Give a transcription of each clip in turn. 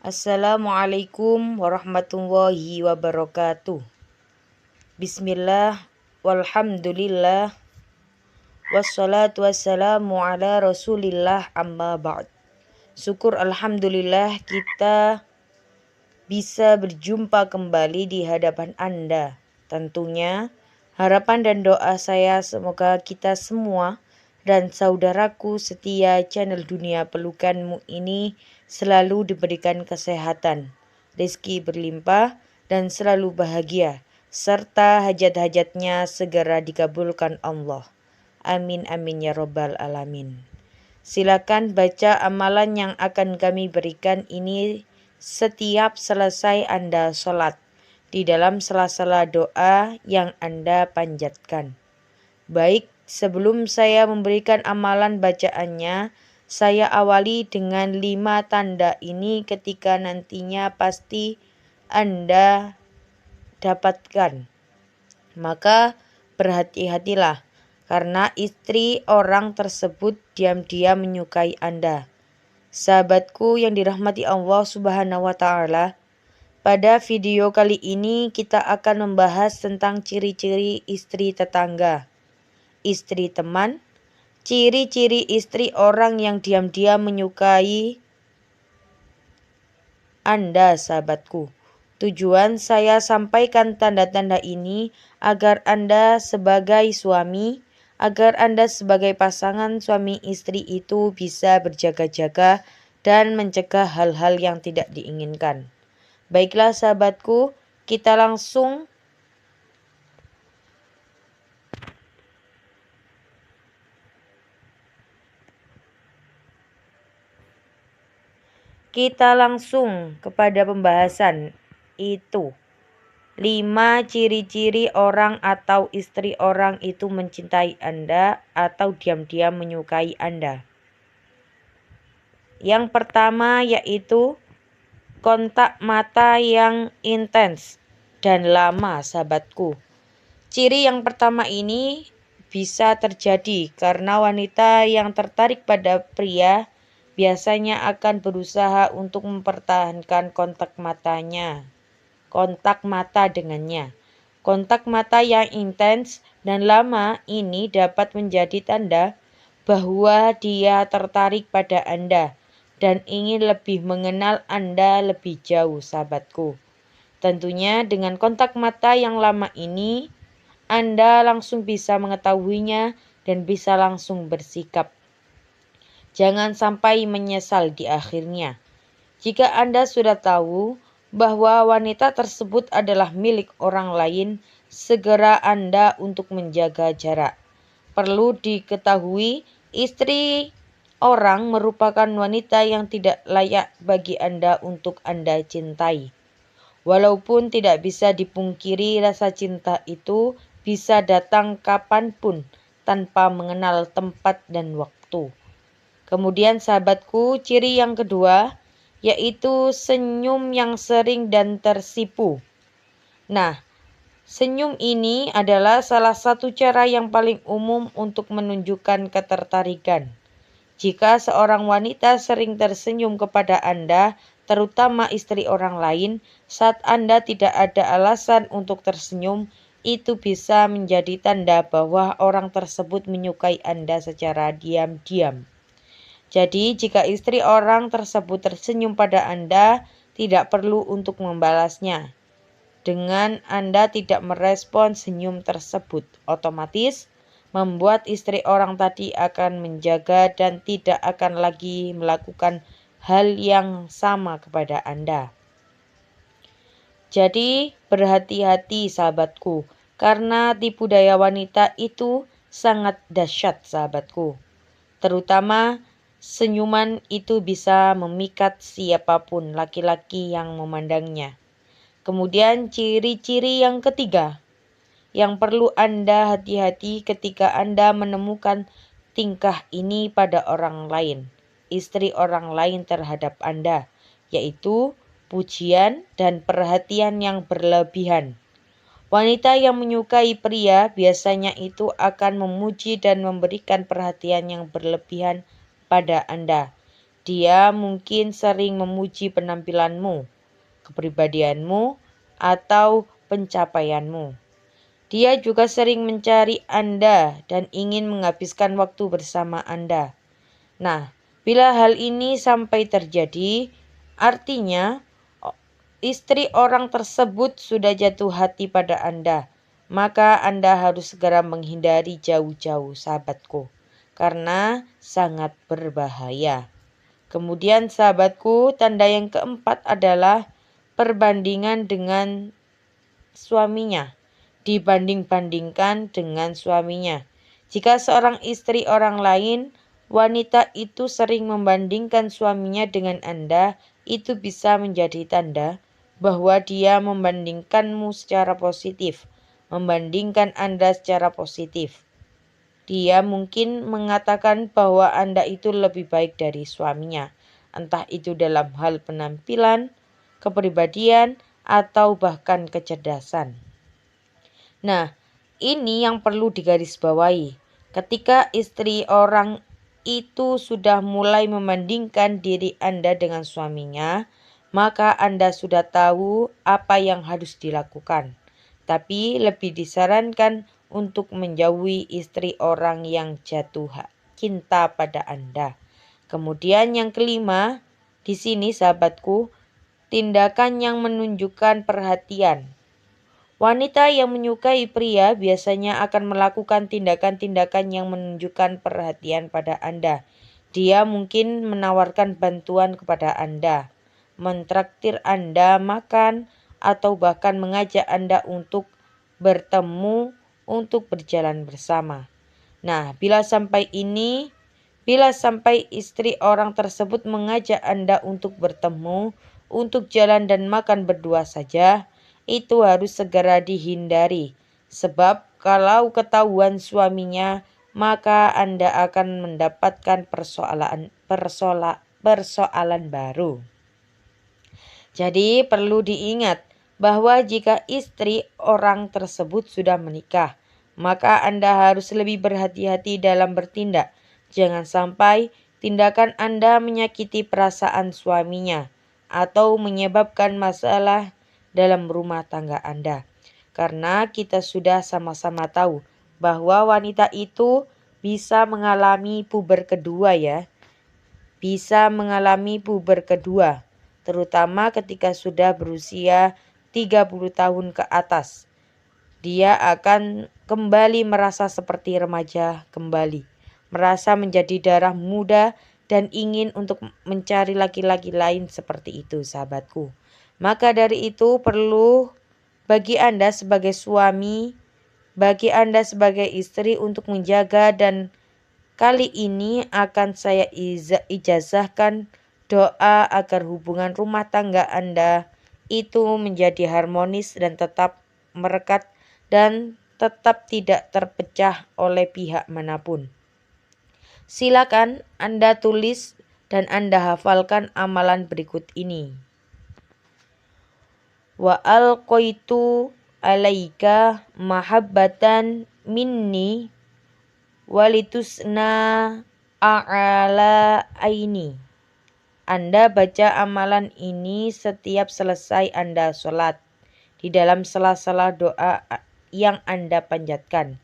Assalamualaikum warahmatullahi wabarakatuh. Bismillah, walhamdulillah, wassalatu wassalamu ala rasulillah amma ba'd. Syukur alhamdulillah kita bisa berjumpa kembali di hadapan Anda. Tentunya harapan dan doa saya semoga kita semua dan saudaraku setia channel Dunia Pelukanmu ini selalu diberikan kesehatan, rezeki berlimpah, dan selalu bahagia, serta hajat-hajatnya segera dikabulkan Allah. Amin amin ya robbal alamin. Silakan baca amalan yang akan kami berikan ini setiap selesai Anda sholat, di dalam sela-sela doa yang Anda panjatkan. Baik, sebelum saya memberikan amalan bacaannya, saya awali dengan 5 tanda ini ketika nantinya pasti Anda dapatkan. Maka berhati-hatilah, karena istri orang tersebut diam-diam menyukai Anda. Sahabatku yang dirahmati Allah Subhanahu wa Ta'ala, pada video kali ini kita akan membahas tentang ciri-ciri istri tetangga, istri teman, ciri-ciri istri orang yang diam-diam menyukai Anda, sahabatku. Tujuan saya sampaikan tanda-tanda ini agar Anda sebagai suami, agar Anda sebagai pasangan suami istri itu bisa berjaga-jaga dan mencegah hal-hal yang tidak diinginkan. Baiklah sahabatku, kita langsung kepada pembahasan itu. 5 ciri-ciri orang atau istri orang itu mencintai Anda atau diam-diam menyukai Anda. Yang pertama yaitu kontak mata yang intens dan lama, sahabatku. Ciri yang pertama ini bisa terjadi karena wanita yang tertarik pada pria biasanya akan berusaha untuk mempertahankan kontak mata dengannya. Kontak mata yang intens dan lama ini dapat menjadi tanda bahwa dia tertarik pada Anda dan ingin lebih mengenal Anda lebih jauh, sahabatku. Tentunya dengan kontak mata yang lama ini, Anda langsung bisa mengetahuinya dan bisa langsung bersikap. Jangan sampai menyesal di akhirnya. Jika Anda sudah tahu bahwa wanita tersebut adalah milik orang lain, segera Anda untuk menjaga jarak. Perlu diketahui, istri orang merupakan wanita yang tidak layak bagi Anda untuk Anda cintai. Walaupun tidak bisa dipungkiri, rasa cinta itu bisa datang kapanpun tanpa mengenal tempat dan waktu. Kemudian sahabatku, ciri yang kedua yaitu senyum yang sering dan tersipu. Nah, senyum ini adalah salah satu cara yang paling umum untuk menunjukkan ketertarikan. Jika seorang wanita sering tersenyum kepada Anda, terutama istri orang lain, saat Anda tidak ada alasan untuk tersenyum, itu bisa menjadi tanda bahwa orang tersebut menyukai Anda secara diam-diam. Jadi, jika istri orang tersebut tersenyum pada Anda, tidak perlu untuk membalasnya. Dengan Anda tidak merespon senyum tersebut, otomatis membuat istri orang tadi akan menjaga dan tidak akan lagi melakukan hal yang sama kepada Anda. Jadi berhati-hati sahabatku, karena tipu daya wanita itu sangat dahsyat sahabatku. Terutama senyuman itu bisa memikat siapapun laki-laki yang memandangnya. Kemudian ciri-ciri yang ketiga yang perlu Anda hati-hati ketika Anda menemukan tingkah ini pada orang lain, istri orang lain terhadap Anda, yaitu pujian dan perhatian yang berlebihan. Wanita yang menyukai pria biasanya itu akan memuji dan memberikan perhatian yang berlebihan pada Anda. Dia mungkin sering memuji penampilanmu, kepribadianmu, atau pencapaianmu. Dia juga sering mencari Anda dan ingin menghabiskan waktu bersama Anda. Nah, bila hal ini sampai terjadi, artinya istri orang tersebut sudah jatuh hati pada Anda. Maka Anda harus segera menghindari jauh-jauh, sahabatku, karena sangat berbahaya. Kemudian sahabatku, tanda yang keempat adalah perbandingan dengan suaminya. Dibanding-bandingkan dengan suaminya. Jika seorang istri orang lain, wanita itu sering membandingkan suaminya dengan Anda, itu bisa menjadi tanda bahwa dia membandingkanmu secara positif, membandingkan Anda secara positif. Dia mungkin mengatakan bahwa Anda itu lebih baik dari suaminya, entah itu dalam hal penampilan, kepribadian, atau bahkan kecerdasan. Nah, ini yang perlu digarisbawahi. Ketika istri orang itu sudah mulai membandingkan diri Anda dengan suaminya, maka Anda sudah tahu apa yang harus dilakukan. Tapi lebih disarankan untuk menjauhi istri orang yang jatuh cinta pada Anda. Kemudian yang kelima, di sini sahabatku, tindakan yang menunjukkan perhatian. Wanita yang menyukai pria biasanya akan melakukan tindakan-tindakan yang menunjukkan perhatian pada Anda. Dia mungkin menawarkan bantuan kepada Anda, mentraktir Anda makan, atau bahkan mengajak Anda untuk bertemu untuk berjalan bersama. Nah, bila sampai istri orang tersebut mengajak Anda untuk bertemu, untuk jalan dan makan berdua saja, itu harus segera dihindari. Sebab kalau ketahuan suaminya, maka Anda akan mendapatkan persoalan baru. Jadi perlu diingat bahwa jika istri orang tersebut sudah menikah, maka Anda harus lebih berhati-hati dalam bertindak. Jangan sampai tindakan Anda menyakiti perasaan suaminya atau menyebabkan masalah dalam rumah tangga Anda. Karena kita sudah sama-sama tahu bahwa wanita itu bisa mengalami puber kedua ya. Bisa mengalami puber kedua, terutama ketika sudah berusia 30 tahun ke atas. Dia akan kembali merasa seperti remaja kembali, merasa menjadi darah muda dan ingin untuk mencari laki-laki lain seperti itu, sahabatku. Maka dari itu perlu bagi Anda sebagai suami, bagi Anda sebagai istri untuk menjaga, dan kali ini akan saya ijazahkan doa agar hubungan rumah tangga Anda itu menjadi harmonis dan tetap merekat dan tetap tidak terpecah oleh pihak manapun. Silakan Anda tulis dan Anda hafalkan amalan berikut ini. Wa alqaitu alaika mahabbatan minni walitusna a'ala aini. Anda baca amalan ini setiap selesai Anda sholat, di dalam sela-sela doa yang Anda panjatkan.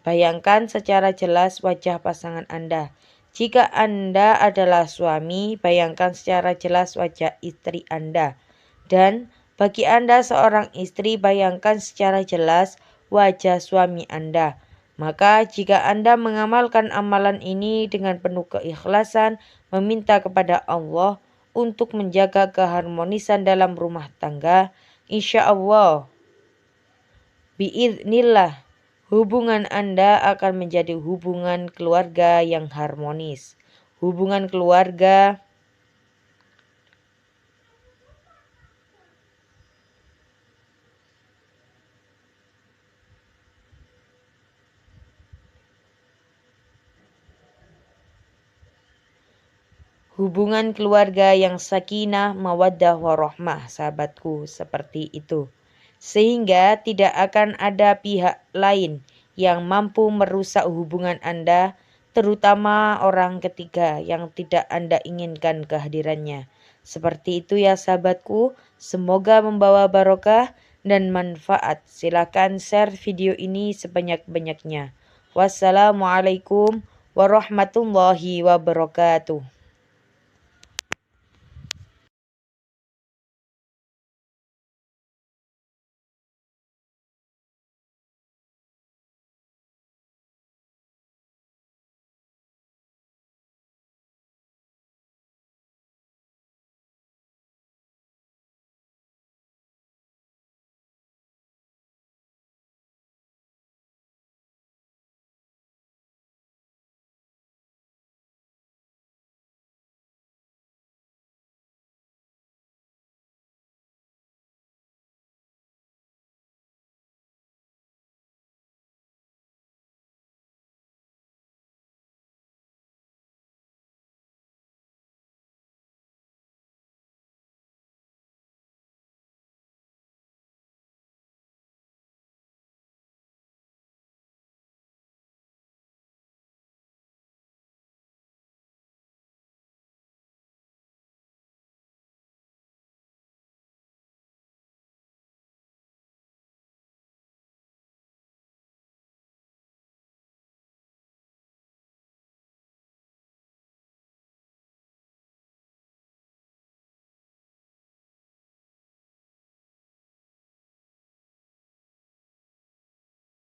Bayangkan secara jelas wajah pasangan Anda. Jika Anda adalah suami, bayangkan secara jelas wajah istri Anda. Dan bagi Anda seorang istri, bayangkan secara jelas wajah suami Anda. Maka jika Anda mengamalkan amalan ini dengan penuh keikhlasan, meminta kepada Allah untuk menjaga keharmonisan dalam rumah tangga, insya Allah, biiznillah, hubungan Anda akan menjadi hubungan keluarga yang harmonis. Hubungan keluarga yang sakinah, mawaddah, warahmah, sahabatku, seperti itu. Sehingga tidak akan ada pihak lain yang mampu merusak hubungan Anda terutama orang ketiga yang tidak Anda inginkan kehadirannya. Seperti itu ya sahabatku, semoga membawa barokah dan manfaat. Silakan share video ini sebanyak-banyaknya. Wassalamualaikum warahmatullahi wabarakatuh.